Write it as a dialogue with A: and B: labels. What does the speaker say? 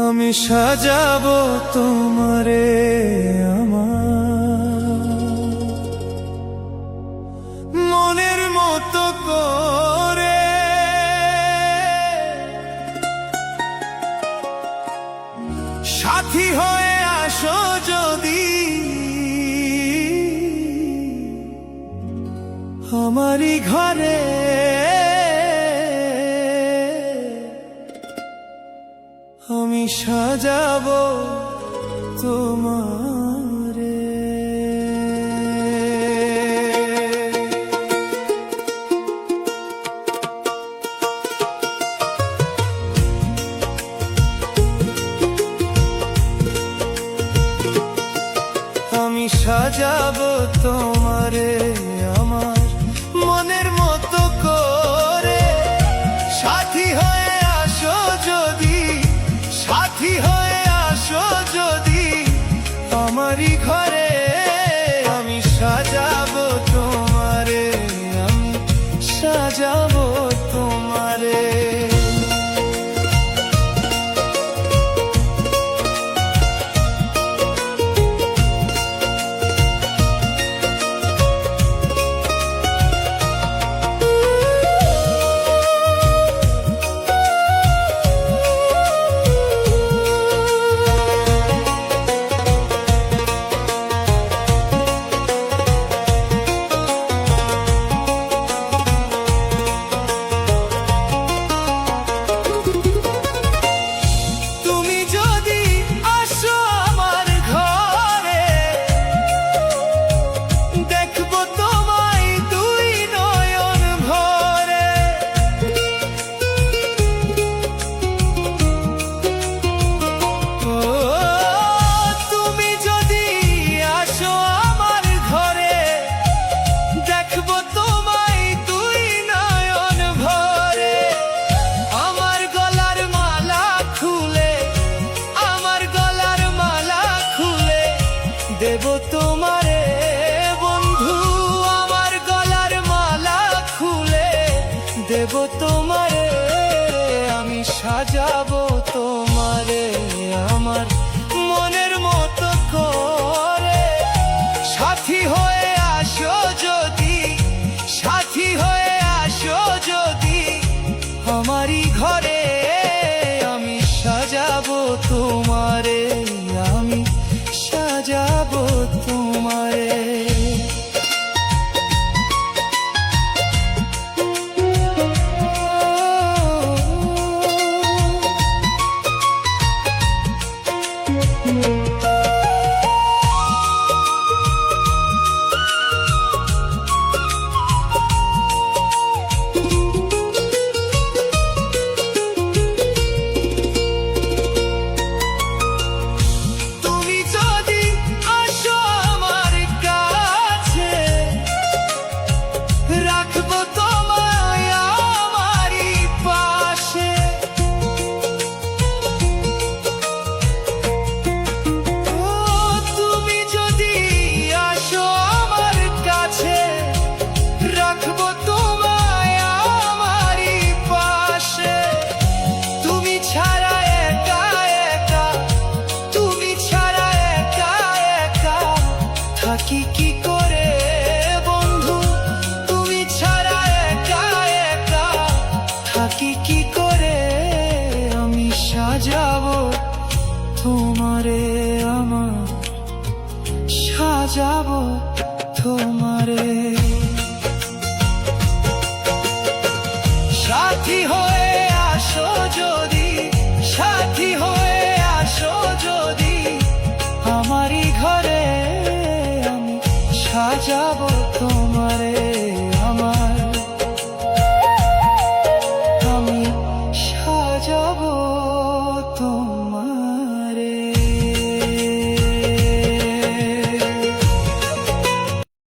A: আমি সাজাবো তোমারে আমার মনের মতো করে, সাথী হয়ে আসো যদি আমারই ঘরে। আমি সাজাবো তোমারে। আমি সাজাবো তোমারে আমার মনের মতো করে, সাথী হয়ে আসো যদি, সাথী হয়ে আসো যদি আমারই ঘরে। আমি সাজাবো তোমারে, আমি সাজাবো তোমারে। দেব তোমারে বন্ধু আমার গলার মালা খুলে, দেব তোমারে। আমি সাজাবো তোমারে আমার মনের মতো করে, সাথী হয়ে আসো যদি, সাথী হয়ে আসো যদি আমারই ঘরে। আমি সাজাবো তোমারে, আমি সাজাবো তোমারে। থাকি কি করে বন্ধু তুমি ছাড়া একা একা, থাকি কি করে। আমি সাজাবো তোমারে আমার, সাজাবো তোমারে। সাথী হয়ে আসো যদি, সাথী হয়ে আসো যদি আমারই ঘরে। সাজাবো তোমারে।